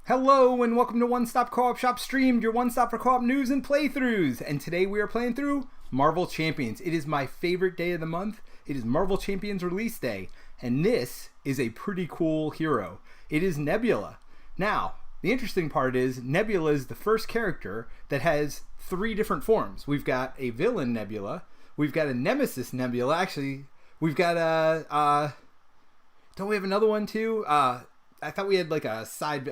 Hello and welcome to One Stop Co-op Shop Streamed, your one stop for co-op news and playthroughs. And today we are playing through Marvel Champions. It is my favorite day of the month. It is Marvel Champions release day. And this is a pretty cool hero. It is Nebula. Now, the interesting part is Nebula is the first character that has three different forms. We've got a villain Nebula. We've got a Nemesis Nebula. Actually, we've got don't we have another one too? I thought we had like a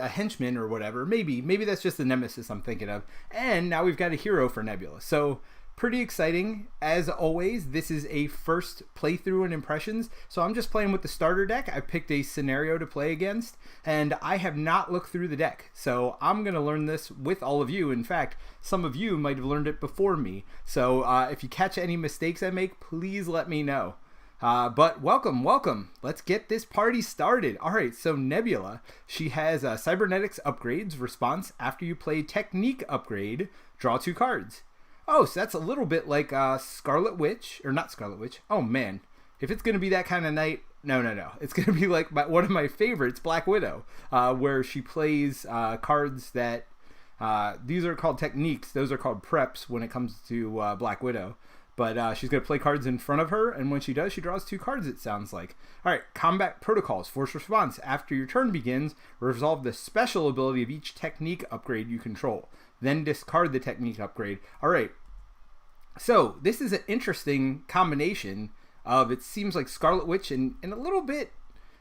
henchman or whatever. Maybe that's just the Nemesis I'm thinking of. And now we've got a hero for Nebula. So pretty exciting. As always, this is a first playthrough and impressions. So I'm just playing with the starter deck. I picked a scenario to play against, and I have not looked through the deck. So I'm going to learn this with all of you. In fact, some of you might have learned it before me. So if you catch any mistakes I make, please let me know. But welcome. Let's get this party started. All right, so Nebula, she has cybernetics upgrades response. After you play technique upgrade, draw 2 cards. Oh, so that's a little bit like Scarlet Witch, or not Scarlet Witch. Oh man, if it's gonna be that kind of night, no. It's gonna be like one of my favorites, Black Widow, where she plays cards that these are called techniques. Those are called preps when it comes to Black Widow. But she's going to play cards in front of her, and when she does, she draws 2 cards, it sounds like. All right, combat protocols, force response. After your turn begins, resolve the special ability of each technique upgrade you control. Then discard the technique upgrade. All right, so this is an interesting combination of, it seems like Scarlet Witch and a little bit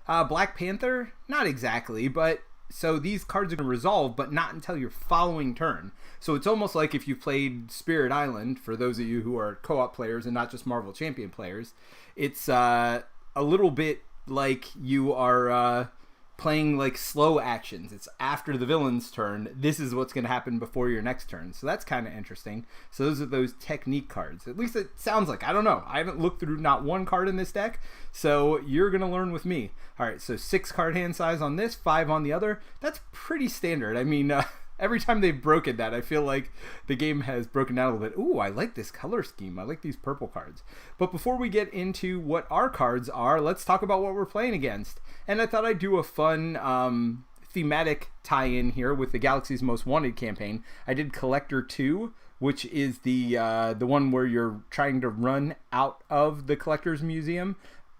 Black Panther. Not exactly, but so these cards are going to resolve, but not until your following turn. So it's almost like if you played Spirit Island, for those of you who are co-op players and not just Marvel Champion players, it's a little bit like you are playing like slow actions. It's after the villain's turn. This is what's going to happen before your next turn. So that's kind of interesting. So those are those technique cards. At least it sounds like. I don't know. I haven't looked through not one card in this deck. So you're going to learn with me. All right, so 6 card hand size on this, 5 on the other. That's pretty standard. I mean, every time they've broken that, I feel like the game has broken down a little bit. Ooh, I like this color scheme. I like these purple cards. But before we get into what our cards are, let's talk about what we're playing against. And I thought I'd do a fun thematic tie-in here with the Galaxy's Most Wanted campaign. I did Collector 2, which is the one where you're trying to run out of the Collector's Museum.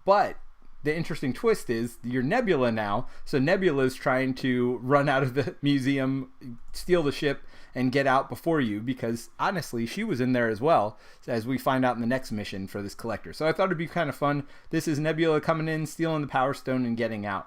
But the interesting twist is you're Nebula now, so Nebula is trying to run out of the museum, steal the ship, and get out before you, because honestly, she was in there as well, as we find out in the next mission for this collector. So I thought it'd be kind of fun. This is Nebula coming in, stealing the Power Stone, and getting out.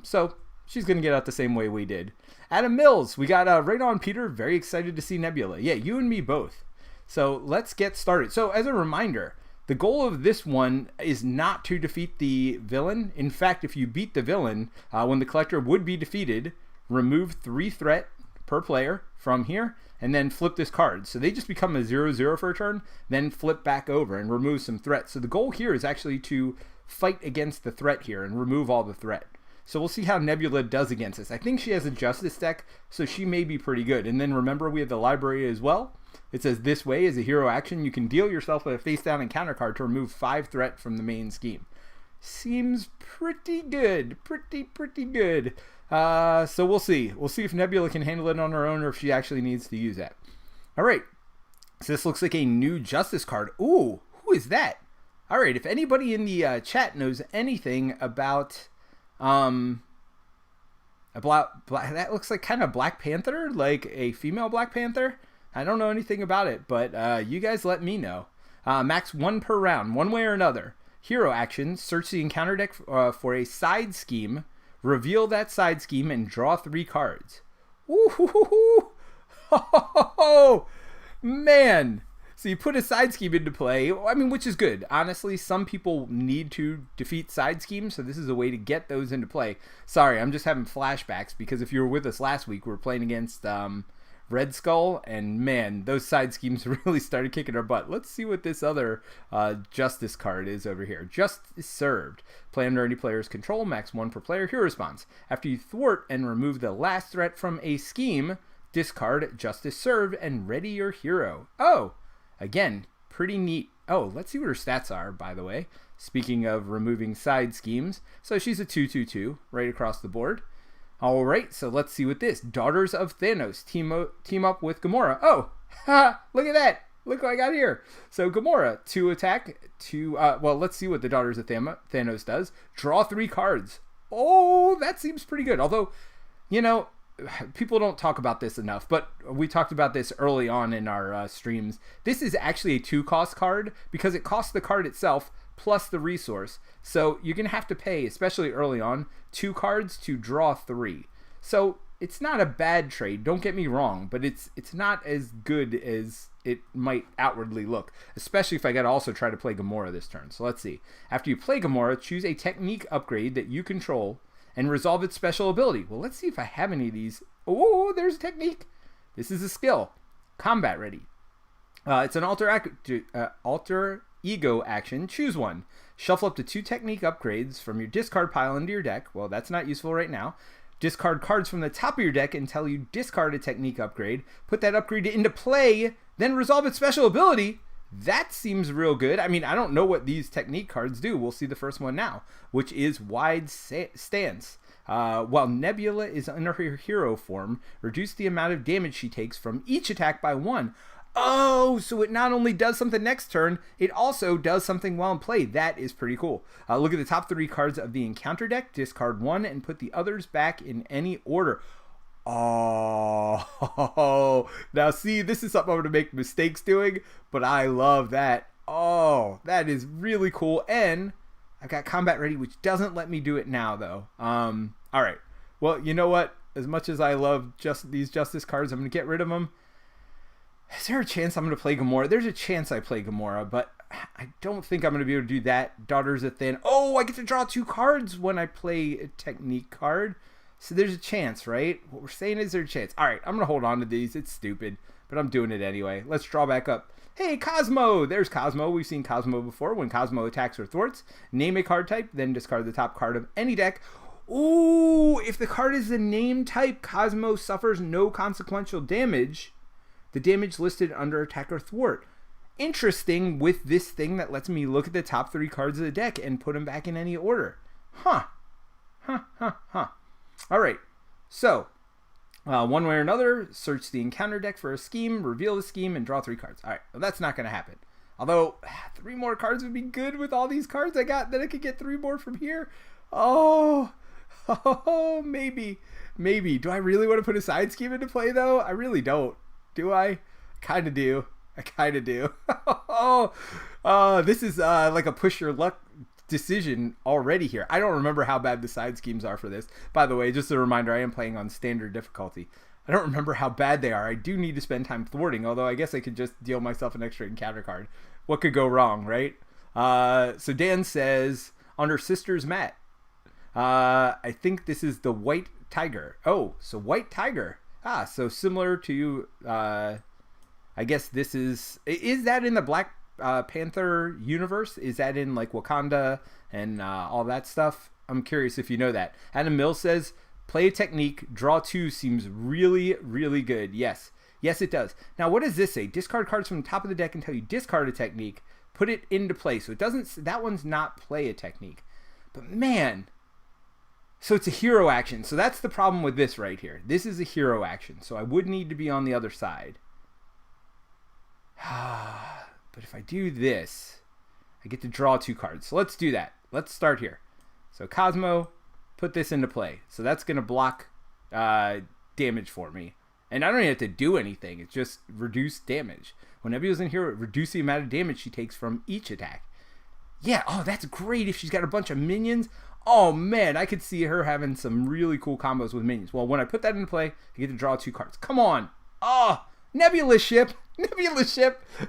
So she's going to get out the same way we did. Adam Mills, we got right on Peter, very excited to see Nebula. Yeah, you and me both. So let's get started. So as a reminder, the goal of this one is not to defeat the villain. In fact, if you beat the villain, when the collector would be defeated, remove 3 threat per player from here, and then flip this card. So they just become a 0/0 for a turn, then flip back over and remove some threats. So the goal here is actually to fight against the threat here and remove all the threat. So we'll see how Nebula does against this. I think she has a Justice deck, so she may be pretty good. And then remember, we have the library as well. It says this way, as a hero action, you can deal yourself a face down encounter card to remove 5 threat from the main scheme. Seems pretty good. Pretty good. So we'll see. We'll see if Nebula can handle it on her own or if she actually needs to use that. All right. So this looks like a new Justice card. Ooh, who is that? All right. If anybody in the chat knows anything about that looks like kind of Black Panther, like a female Black Panther. I don't know anything about it, but you guys let me know. Max 1 per round, one way or another. Hero action, search the encounter deck for a side scheme, reveal that side scheme, and draw 3 cards. Ooh, man. So you put a side scheme into play, I mean, which is good. Honestly, some people need to defeat side schemes, so this is a way to get those into play. Sorry, I'm just having flashbacks, because if you were with us last week, we were playing against Red Skull, and man, those side schemes really started kicking our butt. Let's see what this other Justice card is over here. Justice served. Play under any player's control, max 1 per player. Hero response. After you thwart and remove the last threat from a scheme, discard Justice served and ready your hero. Oh, again, pretty neat. Oh, let's see what her stats are, by the way. Speaking of removing side schemes. So she's a 2/2/2 right across the board. All right, so let's see what this. Daughters of Thanos team up with Gamora. Oh, look at that. Look what I got here. So Gamora, 2 attack, 2... well, let's see what the Daughters of Thanos does. Draw 3 cards. Oh, that seems pretty good. Although, you know, people don't talk about this enough, but we talked about this early on in our streams. This is actually a 2-cost card because it costs the card itself plus the resource. So you're going to have to pay, especially early on, 2 cards to draw 3. So it's not a bad trade, don't get me wrong, but it's not as good as it might outwardly look, especially if I got to also try to play Gamora this turn. So let's see. After you play Gamora, choose a technique upgrade that you control and resolve its special ability. Well, let's see if I have any of these. Oh, there's a technique. This is a skill. Combat ready. It's an alter ego action. Choose one. Shuffle up to 2 technique upgrades from your discard pile into your deck. Well, that's not useful right now. Discard cards from the top of your deck until you discard a technique upgrade. Put that upgrade into play, then resolve its special ability. That seems real good. I mean, I don't know what these technique cards do. We'll see the first one now, which is Wide Stance. While Nebula is under her hero form, reduce the amount of damage she takes from each attack by 1. Oh, so it not only does something next turn, it also does something while in play. That is pretty cool. Look at the top 3 cards of the encounter deck. Discard 1 and put the others back in any order. Oh, now see, this is something I'm going to make mistakes doing, but I love that. Oh, that is really cool. And I've got combat ready, which doesn't let me do it now, though. All right. Well, you know what? As much as I love these Justice cards, I'm going to get rid of them. Is there a chance I'm going to play Gamora? There's a chance I play Gamora, but I don't think I'm going to be able to do that. Daughters of Thanos. Oh, I get to draw 2 cards when I play a technique card. So there's a chance, right? What we're saying is there's a chance. All right, I'm going to hold on to these. It's stupid, but I'm doing it anyway. Let's draw back up. Hey, Cosmo! There's Cosmo. We've seen Cosmo before. When Cosmo attacks or thwarts, name a card type, then discard the top card of any deck. Ooh, if the card is a name type, Cosmo suffers no consequential damage. The damage listed under attack or thwart. Interesting with this thing that lets me look at the top 3 cards of the deck and put them back in any order. Huh. All right. So, one way or another, search the encounter deck for a scheme, reveal the scheme, and draw 3 cards. All right. Well, that's not going to happen. Although, 3 more cards would be good with all these cards I got. Then I could get 3 more from here. Oh, maybe. Do I really want to put a side scheme into play, though? I really don't. Do I? Kind of do. I kind of do. This is like a push your luck decision already here. I don't remember how bad the side schemes are for this. By the way, just a reminder, I am playing on standard difficulty. I don't remember how bad they are. I do need to spend time thwarting, although I guess I could just deal myself an extra encounter card. What could go wrong, right? So Dan says, under Sister's Mat, I think this is the White Tiger. Oh, so White Tiger. So similar to, I guess this is that in the Black Panther universe? Is that in like Wakanda and all that stuff? I'm curious if you know that. Adam Mills says, play a technique, draw 2 seems really, really good. Yes, it does. Now, what does this say? Discard cards from the top of the deck until you discard a technique, put it into play. So it doesn't, that one's not play a technique. But man... So it's a hero action. So that's the problem with this right here. This is a hero action. So I would need to be on the other side. But if I do this, I get to draw 2 cards. So let's do that. Let's start here. So Cosmo, put this into play. So that's going to block damage for me. And I don't even have to do anything. It's just reduce damage. When Nebula's in here, reduce the amount of damage she takes from each attack. Yeah, oh, that's great if she's got a bunch of minions. Oh, man, I could see her having some really cool combos with minions. Well, when I put that into play, I get to draw 2 cards. Come on. Oh, Nebula Ship.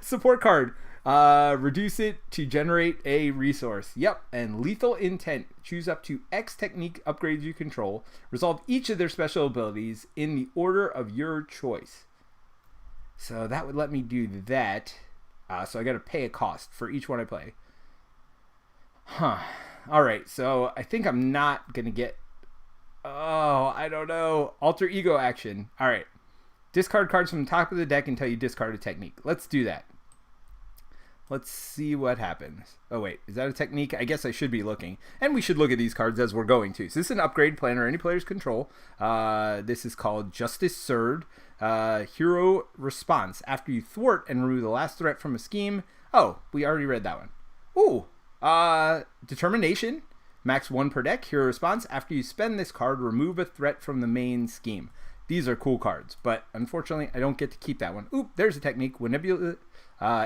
Support card. Reduce it to generate a resource. Yep, and Lethal Intent. Choose up to X technique upgrades you control. Resolve each of their special abilities in the order of your choice. So that would let me do that. So I got to pay a cost for each one I play. Huh. All right, so I think I'm not going to get... Oh, I don't know. Alter Ego action. All right. Discard cards from the top of the deck until you discard a technique. Let's do that. Let's see what happens. Oh, wait. Is that a technique? I guess I should be looking. And we should look at these cards as we're going to. So this is an upgrade plan or any player's control. This is called Justice Served. Hero Response. After you thwart and remove the last threat from a scheme. Oh, we already read that one. Ooh. Determination. Max 1 per deck. Hero Response. After you spend this card, remove a threat from the main scheme. These are cool cards, but unfortunately, I don't get to keep that one. Oop, there's a technique. When Nebula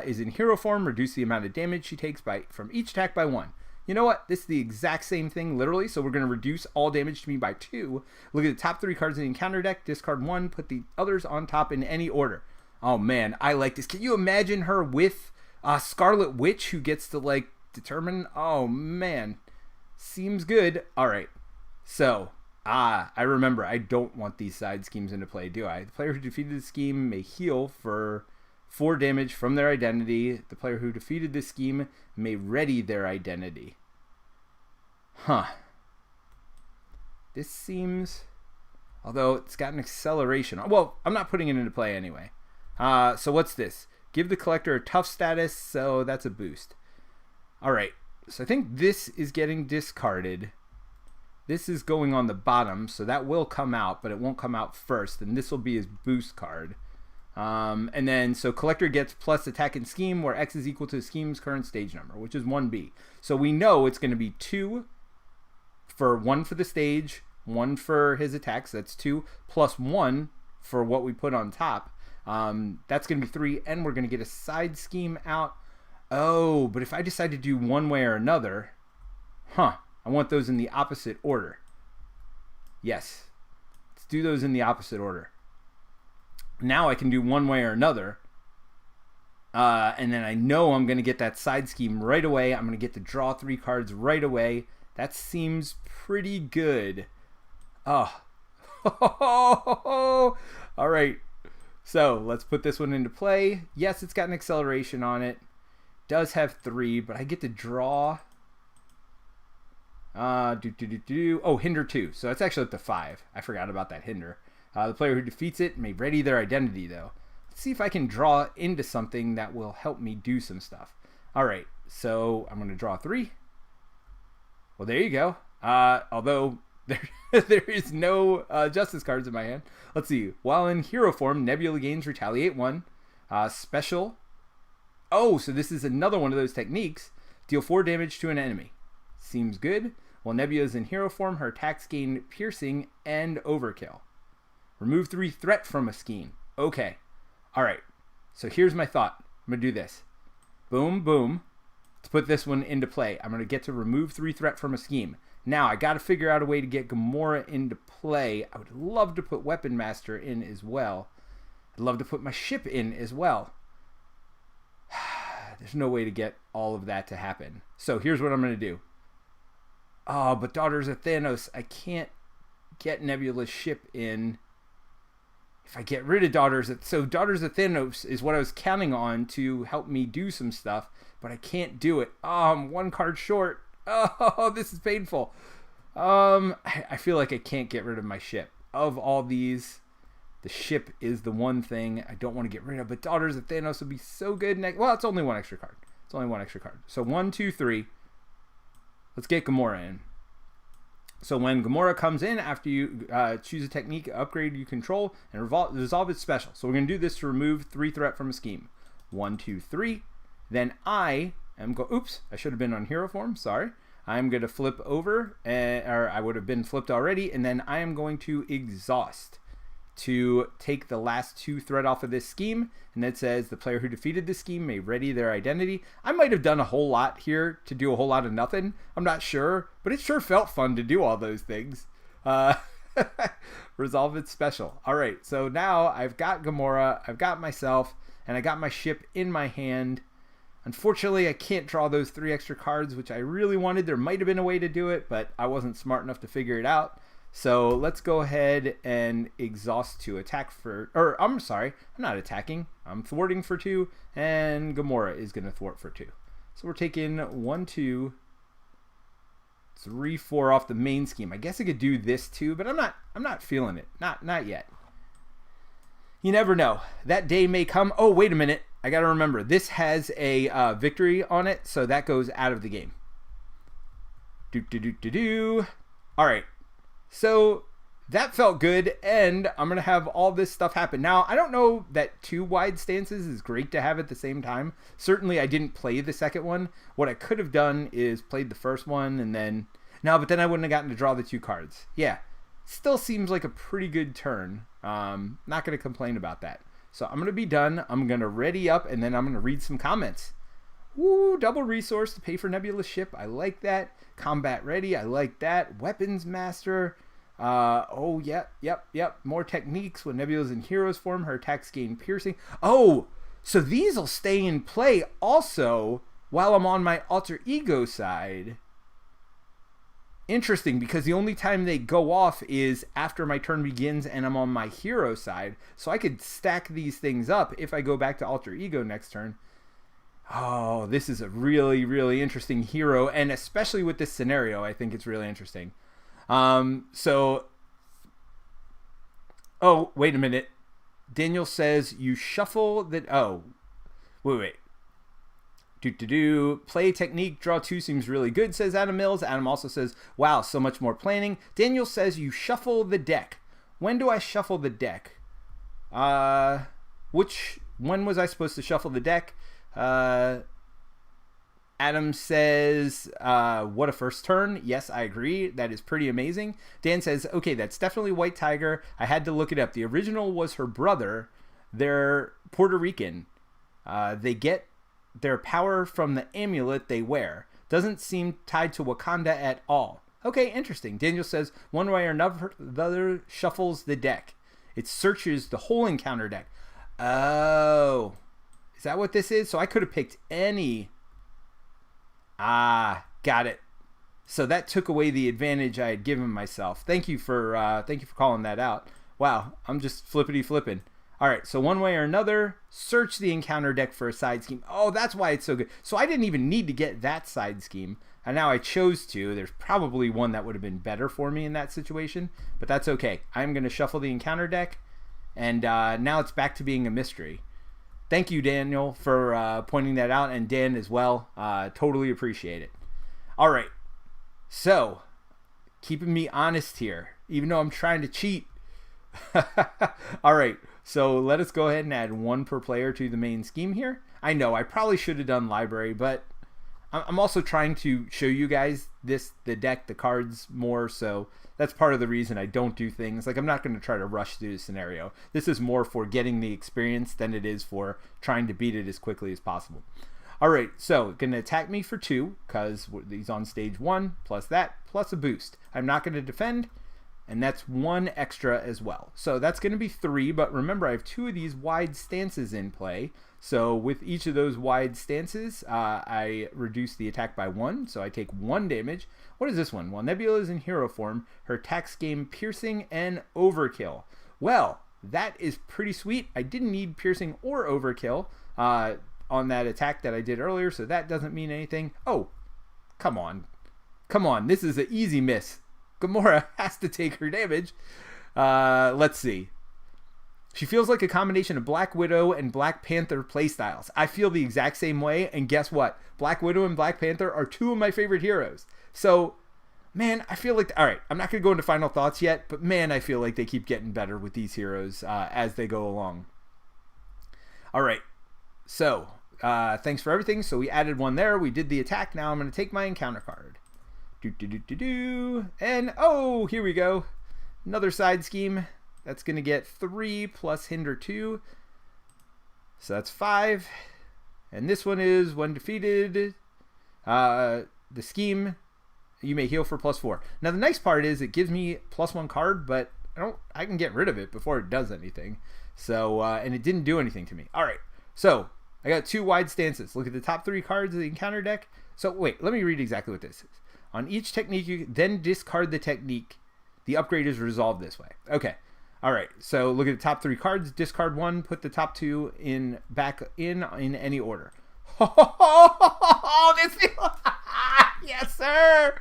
is in hero form, reduce the amount of damage she takes from each attack by 1. You know what? This is the exact same thing, literally. So we're going to reduce all damage to me by 2. Look at the top 3 cards in the encounter deck. Discard 1. Put the others on top in any order. Oh, man. I like this. Can you imagine her with Scarlet Witch who gets to, like, determine? Oh, man. Seems good. All right. So... I remember. I don't want these side schemes into play, do I? The player who defeated the scheme may heal for 4 damage from their identity. The player who defeated the scheme may ready their identity. Huh. This seems... Although it's got an acceleration. Well, I'm not putting it into play anyway. So what's this? Give the collector a tough status, so that's a boost. Alright. So I think this is getting discarded. This is going on the bottom, so that will come out, but it won't come out first, and this will be his boost card. And then, so Collector gets plus attack and scheme, where X is equal to the scheme's current stage number, which is 1B. So we know it's going to be 2 for 1 for the stage, 1 for his attacks, that's 2, plus 1 for what we put on top. That's going to be 3, and we're going to get a side scheme out. Oh, but if I decide to do one way or another, I want those in the opposite order. Yes. Let's do those in the opposite order. Now I can do one way or another. And then I know I'm going to get that side scheme right away. I'm going to get to draw 3 cards right away. That seems pretty good. Oh. All right. So let's put this one into play. Yes, it's got an acceleration on it. Does have 3, but I get to draw... Oh, hinder 2. So that's actually up to 5. I forgot about that hinder. The player who defeats it may ready their identity, though. Let's see if I can draw into something that will help me do some stuff. Alright, so I'm going to draw 3. Well, there you go. Although there is no justice cards in my hand. Let's see. While in hero form, Nebula gains Retaliate 1. Special. Oh, so this is another one of those techniques. Deal 4 damage to an enemy. Seems good. While Nebula is in hero form, her attacks gain piercing and overkill. Remove 3 threat from a scheme. Okay. Alright. So here's my thought. I'm going to do this. Boom, boom. Let's put this one into play. I'm going to get to remove 3 threat from a scheme. Now, I got to figure out a way to get Gamora into play. I would love to put Weapon Master in as well. I'd love to put my ship in as well. There's no way to get all of that to happen. So here's what I'm going to do. Oh, but Daughters of Thanos, I can't get Nebula's ship in if I get rid of Daughters of Thanos is what I was counting on to help me do some stuff, but I can't do it. Oh, I'm 1 card short. Oh, this is painful. I feel like I can't get rid of my ship. Of all these, the ship is the one thing I don't want to get rid of, but Daughters of Thanos would be so good next. Well, it's only 1 extra card. It's only 1 extra card. So 1, 2, 3. Let's get Gamora in. So when Gamora comes in, after you choose a technique, upgrade you control, and resolve its special. So we're going to do this to remove 3 threat from a scheme. 1, 2, 3. Then I am oops, I should have been on hero form, sorry. I'm going to flip over, or I would have been flipped already, and then I am going to exhaust to take the last 2 threat off of this scheme, and that says the player who defeated this scheme may ready their identity. I might have done a whole lot here to do a whole lot of nothing. I'm not sure, but it sure felt fun to do all those things. Resolve its special. All right, so now I've got Gamora, I've got myself, and I got my ship in my hand. Unfortunately, I can't draw those 3 extra cards, which I really wanted. There might have been a way to do it, but I wasn't smart enough to figure it out. So let's go ahead and exhaust to attack for, or I'm sorry, I'm not attacking. I'm thwarting for 2, and Gamora is going to thwart for 2. So we're taking 1, 2, 3, 4 off the main scheme. I guess I could do this too, but I'm not feeling it. Not yet. You never know. That day may come. Oh, wait a minute. I got to remember, this has a victory on it, so that goes out of the game. All right. So that felt good, and I'm going to have all this stuff happen. Now, I don't know that 2 wide stances is great to have at the same time. Certainly, I didn't play the second one. What I could have done is played the first one, and then... No, but then I wouldn't have gotten to draw the 2 cards. Yeah, still seems like a pretty good turn. Not going to complain about that. So I'm going to be done. I'm going to ready up, and then I'm going to read some comments. Woo, double resource to pay for Nebula ship. I like that. Combat ready. I like that. Weapons master. Oh, yep. More techniques. When Nebula's in hero's form, her attacks gain piercing. Oh, so these will stay in play also while I'm on my alter ego side. Interesting, because the only time they go off is after my turn begins and I'm on my hero side. So I could stack these things up if I go back to alter ego next turn. Oh, this is a really, really interesting hero, and especially with this scenario, I think it's really interesting. Oh, wait a minute. Daniel says you shuffle the... Oh, wait. Play technique, draw 2 seems really good, says Adam Mills. Adam also says, wow, so much more planning. Daniel says you shuffle the deck. When do I shuffle the deck? When was I supposed to shuffle the deck? Adam says, what a first turn. Yes, I agree. That is pretty amazing. Dan says, okay, that's definitely White Tiger. I had to look it up. The original was her brother. They're Puerto Rican. They get their power from the amulet they wear. Doesn't seem tied to Wakanda at all. Okay, interesting. Daniel says, one way or another, the other shuffles the deck. It searches the whole encounter deck. Oh, is that what this is? So I could have picked any... Ah, got it. So that took away the advantage I had given myself. Thank you for calling that out. Wow, I'm just flipping. All right, so one way or another, search the encounter deck for a side scheme. Oh, that's why it's so good. So I didn't even need to get that side scheme, and now I chose to. There's probably one that would have been better for me in that situation, but that's okay. I'm going to shuffle the encounter deck, and now it's back to being a mystery. Thank you, Daniel, for pointing that out, and Dan as well. Totally appreciate it. All right, so keeping me honest here, even though I'm trying to cheat. All right, so let us go ahead and add 1 per player to the main scheme here. I know I probably should have done library, but I'm also trying to show you guys the deck, the cards more, so that's part of the reason I don't do things. Like, I'm not going to try to rush through the scenario. This is more for getting the experience than it is for trying to beat it as quickly as possible. All right, so going to attack me for 2 because he's on stage 1 plus that plus a boost. I'm not going to defend, and that's 1 extra as well. So that's going to be 3, but remember I have 2 of these wide stances in play. So with each of those wide stances, I reduce the attack by 1, so I take 1 damage. What is this one? While Nebula is in hero form, her attacks gain piercing and overkill. Well, that is pretty sweet. I didn't need piercing or overkill on that attack that I did earlier, so that doesn't mean anything. Oh, come on. This is an easy miss. Gamora has to take her damage. Let's see. She feels like a combination of Black Widow and Black Panther playstyles. I feel the exact same way, and guess what? Black Widow and Black Panther are 2 of my favorite heroes. So, man, I feel like... Alright, I'm not going to go into final thoughts yet, but man, I feel like they keep getting better with these heroes as they go along. Alright, so, thanks for everything. So we added 1 there, we did the attack, now I'm going to take my encounter card. And, oh, here we go. Another side scheme. That's going to get 3 plus hinder 2. So that's 5. And this one is when defeated, the scheme, you may heal for plus 4. Now the nice part is it gives me plus 1 card, but I can get rid of it before it does anything. So, and it didn't do anything to me. All right. So I got 2 wide stances. Look at the top 3 cards of the encounter deck. So wait, let me read exactly what this is. On each technique, you then discard the technique. The upgrade is resolved this way. Okay. All right. So look at the top 3 cards. Discard 1. Put the top 2 back in any order. Yes, sir.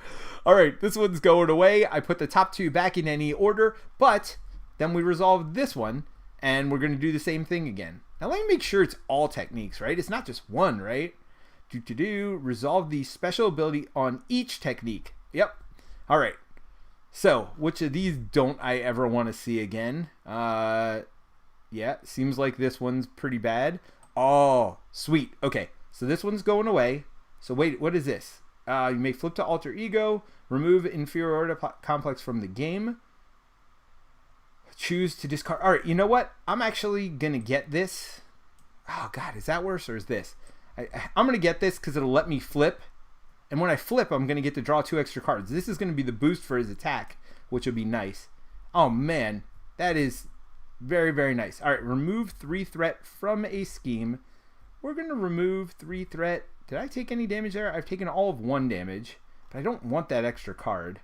All right. This one's going away. I put the top 2 back in any order, but then we resolve this one, and we're going to do the same thing again. Now let me make sure it's all techniques, right? It's not just one, right? Resolve the special ability on each technique. Yep. All right. So which of these don't I ever want to see again? Yeah, seems like this one's pretty bad. Oh, sweet. Okay, so this one's going away. So wait, what is this? You may flip to alter ego, remove inferiority complex from the game. Choose to discard. All right, you know what? I'm actually going to get this. Oh, God, is that worse or is this? I'm going to get this because it'll let me flip. And when I flip, I'm going to get to draw 2 extra cards. This is going to be the boost for his attack, which will be nice. Oh, man, that is very, very nice. All right, remove 3 threat from a scheme. We're going to remove 3 threat. Did I take any damage there? I've taken all of 1 damage, but I don't want that extra card.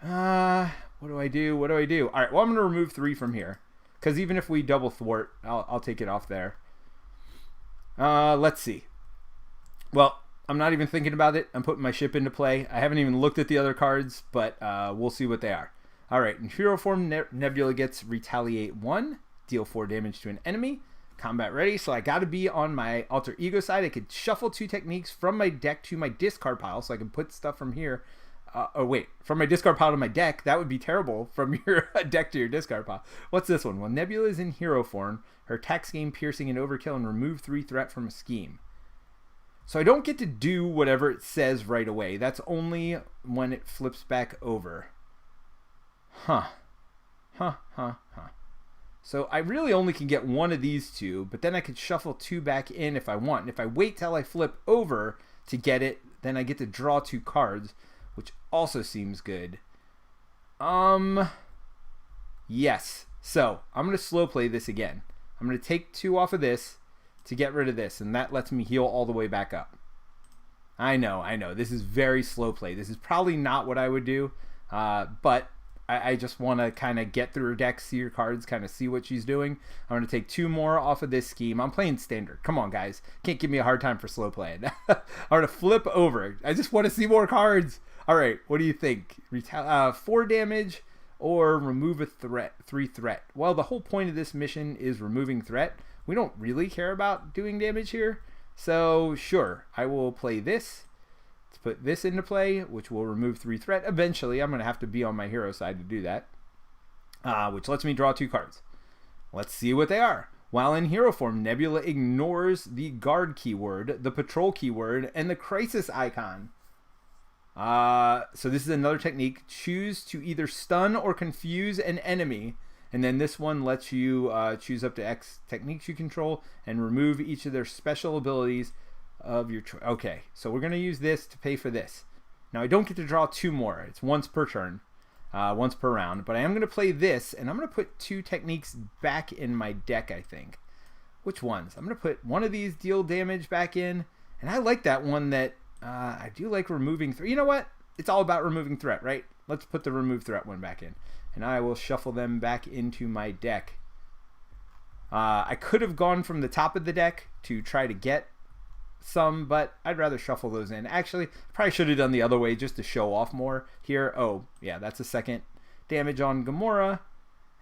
What do I do? What do I do? All right, well, I'm going to remove 3 from here because even if we double thwart, I'll take it off there. Let's see. Well, I'm not even thinking about it. I'm putting my ship into play. I haven't even looked at the other cards, but we'll see what they are. All right, in hero form, Nebula gets retaliate 1, deal 4 damage to an enemy. Combat ready, so I got to be on my alter ego side. I could shuffle 2 techniques from my deck to my discard pile, so I can put stuff from here. From my discard pile to my deck. That would be terrible, from your deck to your discard pile. What's this one? Well, Nebula is in hero form. Her attack scheme, piercing, and overkill, and remove 3 threat from a scheme. So I don't get to do whatever it says right away. That's only when it flips back over. Huh. So I really only can get one of these 2, but then I could shuffle 2 back in if I want. And if I wait till I flip over to get it, then I get to draw 2 cards, which also seems good. Yes. So I'm going to slow play this again. I'm going to take 2 off of this to get rid of this, and that lets me heal all the way back up. I know. This is very slow play. This is probably not what I would do, but I just want to kind of get through her deck, see her cards, kind of see what she's doing. I'm going to take 2 more off of this scheme. I'm playing standard. Come on, guys. Can't give me a hard time for slow playing. I'm going to flip over. I just want to see more cards. All right, what do you think? 4 damage or remove a threat, 3 threat? Well, the whole point of this mission is removing threat. We don't really care about doing damage here. So, sure, I will play this. Let's put this into play, which will remove 3 threat. Eventually, I'm going to have to be on my hero side to do that, which lets me draw 2 cards. Let's see what they are. While in hero form, Nebula ignores the guard keyword, the patrol keyword, and the crisis icon. So this is another technique. Choose to either stun or confuse an enemy. And then this one lets you choose up to X techniques you control and remove each of their special abilities of your choice. Okay, so we're going to use this to pay for this. Now, I don't get to draw 2 more. It's once per turn, once per round. But I am going to play this, and I'm going to put 2 techniques back in my deck, I think. Which ones? I'm going to put one of these deal damage back in. And I like that one that I do like removing threat. You know what? It's all about removing threat, right? Let's put the remove threat one back in. And I will shuffle them back into my deck. I could have gone from the top of the deck to try to get some, but I'd rather shuffle those in. Actually, probably should have done the other way just to show off more here. Oh, yeah, that's a 2nd damage on Gamora.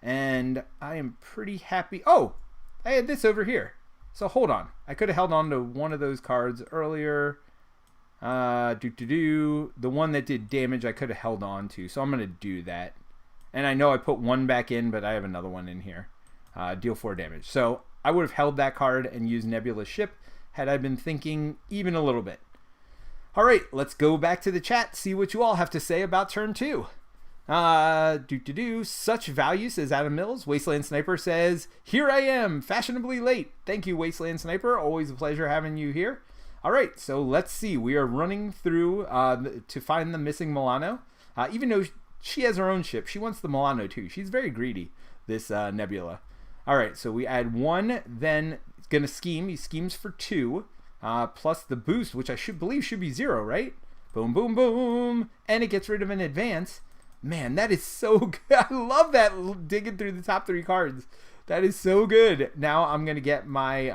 And I am pretty happy. Oh, I had this over here. So hold on. I could have held on to one of those cards earlier. The one that did damage I could have held on to. So I'm going to do that. And I know I put 1 back in, but I have another one in here. Deal 4 damage. So I would have held that card and used Nebula's ship had I been thinking even a little bit. All right, let's go back to the chat, see what you all have to say about turn 2. Such value, says Adam Mills. Wasteland Sniper says, here I am, fashionably late. Thank you, Wasteland Sniper. Always a pleasure having you here. All right, so let's see. We are running through to find the missing Milano. Even though she has her own ship, she wants the Milano too. She's very greedy, this Nebula. All right, so we add 1, then it's going to scheme. He schemes for 2, plus the boost, which I believe should be 0, right? Boom, boom, boom. And it gets rid of an advance. Man, that is so good. I love that, digging through the top 3 cards. That is so good. Now I'm going to get my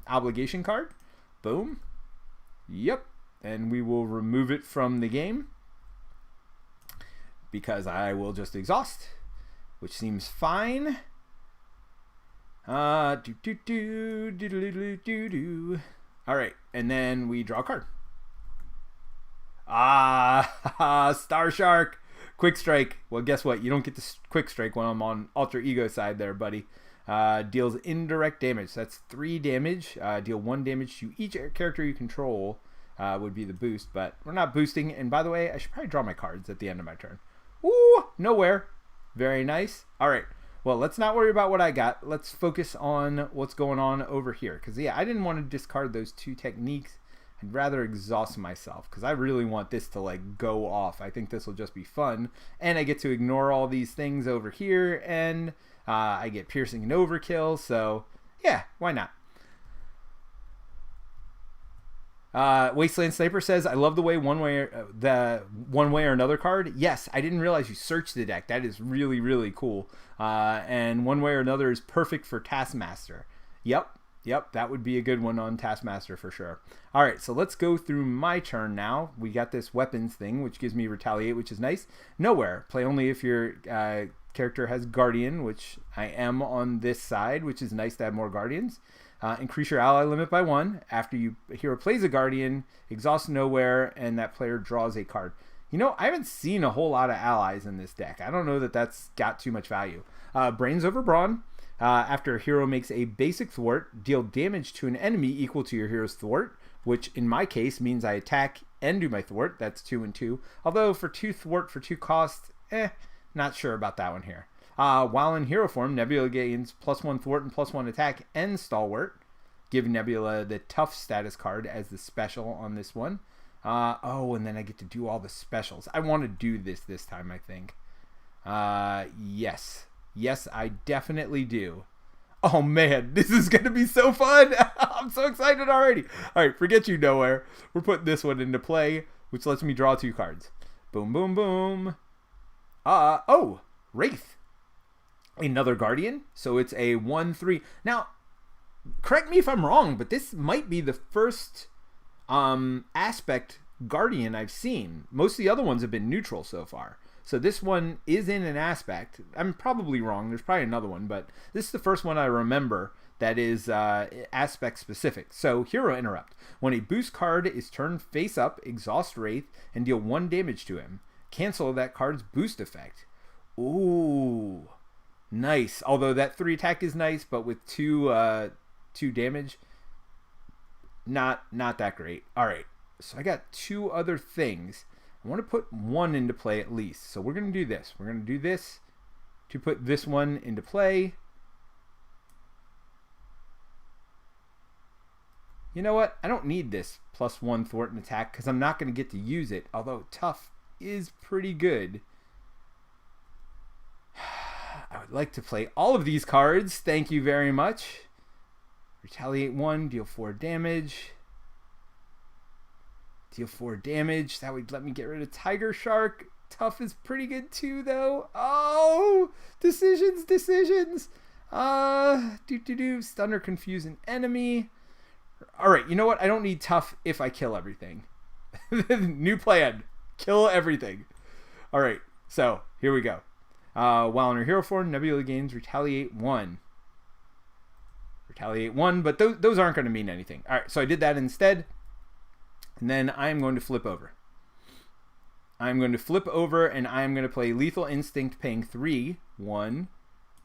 obligation card. Boom. Yep. And we will remove it from the game because I will just exhaust, which seems fine. Do do do do do do do do. All right, and then we draw a card. Star Shark, Quick Strike. Well, guess what? You don't get the Quick Strike when I'm on Alter Ego side there, buddy. Deals indirect damage. So that's 3 damage. Deal 1 damage to each character you control. Would be the boost, but we're not boosting. And by the way, I should probably draw my cards at the end of my turn. Ooh, nowhere. Very nice. All right. Well, let's not worry about what I got. Let's focus on what's going on over here. Because, yeah, I didn't want to discard those 2 techniques. I'd rather exhaust myself because I really want this to, like, go off. I think this will just be fun. And I get to ignore all these things over here. And I get piercing and overkill. So, yeah, why not? Wasteland Sniper says, I love the way one way or another card. Yes, I didn't realize you search the deck. That is really, really cool. And one way or another is perfect for Taskmaster. Yep, that would be a good one on Taskmaster for sure. All right, so let's go through my turn now. We got this weapons thing, which gives me Retaliate, which is nice. Nowhere. Play only if your character has Guardian, which I am on this side, which is nice to have more Guardians. Increase your ally limit by 1. After a hero plays a Guardian, exhaust Nowhere, and that player draws a card. You know, I haven't seen a whole lot of allies in this deck. I don't know that that's got too much value. Brains over Brawn. After a hero makes a basic thwart, deal damage to an enemy equal to your hero's thwart, which in my case means I attack and do my thwart. That's 2 and 2. Although for 2 thwart for 2 cost, not sure about that one here. While in hero form, Nebula gains +1 thwart and +1 attack and stalwart. Give Nebula the tough status card as the special on this one. And then I get to do all the specials. I want to do this time, I think. Yes, I definitely do. Oh man, this is going to be so fun. I'm so excited already. All right, forget you, Nowhere. We're putting this one into play, which lets me draw 2 cards. Boom, boom, boom. Wraith. Another Guardian, so it's a 1/3. Now, correct me if I'm wrong, but this might be the first aspect Guardian I've seen. Most of the other ones have been neutral so far. So this one is in an aspect. I'm probably wrong. There's probably another one, but this is the first one I remember that is aspect specific. So Hero Interrupt. When a boost card is turned face up, exhaust Wraith and deal 1 damage to him. Cancel that card's boost effect. Ooh. Nice. Although that 3 attack is nice, but with 2 damage, not that great. All right. So I got 2 other things. I want to put 1 into play at least. So we're going to do this. We're going to do this to put this one into play. You know what? I don't need this +1 thwart and attack because I'm not going to get to use it. Although tough is pretty good. I would like to play all of these cards. Thank you very much. Retaliate 1, deal 4 damage. Deal 4 damage. That would let me get rid of Tiger Shark. Tough is pretty good too, though. Oh, decisions. Stun or confuse an enemy. All right, you know what? I don't need tough if I kill everything. New plan. Kill everything. All right, so here we go. While in her hero form, Nebula gains Retaliate 1. But those aren't going to mean anything. All right, so I did that instead. And then I'm going to flip over. And I'm going to play Lethal Instinct, paying 3. 1,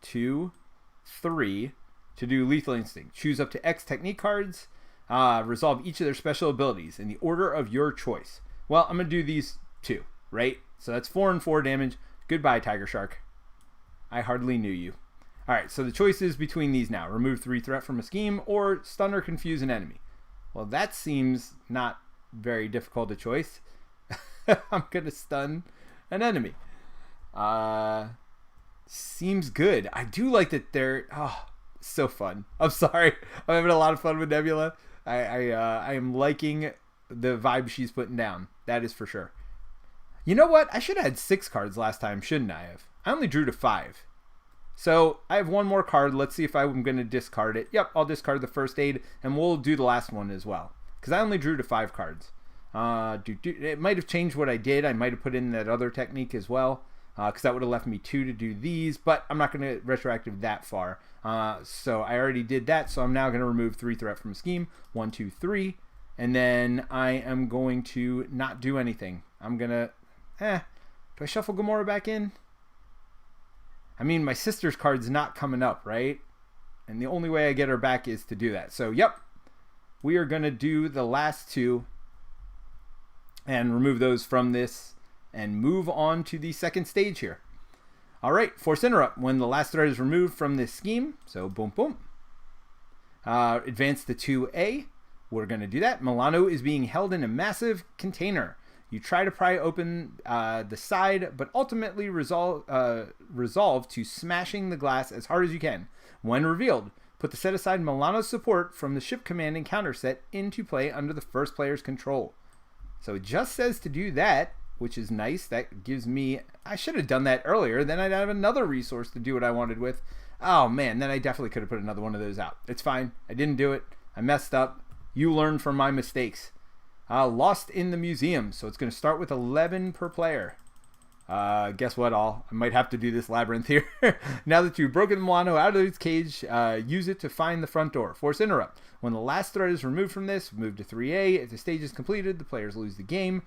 2, 3 to do Lethal Instinct. Choose up to X technique cards. Resolve each of their special abilities in the order of your choice. Well, I'm going to do these 2, right? So that's 4 and 4 damage. Goodbye, Tiger Shark. I hardly knew you. All right, so the choice is between these now. Remove 3 threat from a scheme or stun or confuse an enemy. Well, that seems not very difficult a choice. I'm going to stun an enemy. Seems good. I do like that they're... Oh, so fun. I'm sorry. I'm having a lot of fun with Nebula. I am liking the vibe she's putting down. That is for sure. You know what? I should have had 6 cards last time, shouldn't I have? I only drew to 5. So I have 1 more card. Let's see if I'm going to discard it. Yep, I'll discard the first aid, and we'll do the last one as well. Because I only drew to 5 cards. It might have changed what I did. I might have put in that other technique as well. because that would have left me 2 to do these, but I'm not going to retroactive that far. So I already did that, so I'm now going to remove 3 threat from scheme. 1, 2, 3. And then I am going to not do anything. I'm going to... do I shuffle Gamora back in? I mean, my sister's card's not coming up, right? And the only way I get her back is to do that. So, yep. We are going to do the last 2 and remove those from this and move on to the second stage here. All right, Force Interrupt. When the last threat is removed from this scheme, so boom, boom. Advance to 2A. We're going to do that. Milano is being held in a massive container. You try to pry open the side, but ultimately resolve to smashing the glass as hard as you can. When revealed, put the set-aside Milano support from the ship command and counter set into play under the first player's control. So it just says to do that, which is nice. That gives me... I should have done that earlier. Then I'd have another resource to do what I wanted with. Oh, man. Then I definitely could have put another one of those out. It's fine. I didn't do it. I messed up. You learn from my mistakes. Lost in the museum. So it's going to start with 11 per player. Guess what, all? I might have to do this labyrinth here. Now that you've broken Milano out of its cage, use it to find the front door. Force Interrupt. When the last threat is removed from this, move to 3A. If the stage is completed, the players lose the game.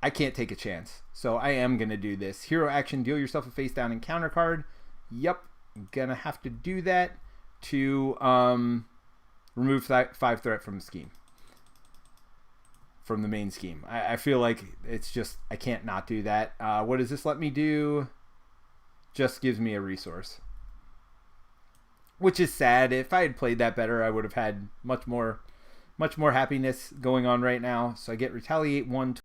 I can't take a chance. So I am going to do this. Hero action, deal yourself a face down and counter card. Yep. I'm going to have to do that to remove 5 threat from the scheme. From the main scheme. I feel like it's just, I can't not do that. What does this let me do? Just gives me a resource. Which is sad. If I had played that better, I would have had much more happiness going on right now. So I get Retaliate 1,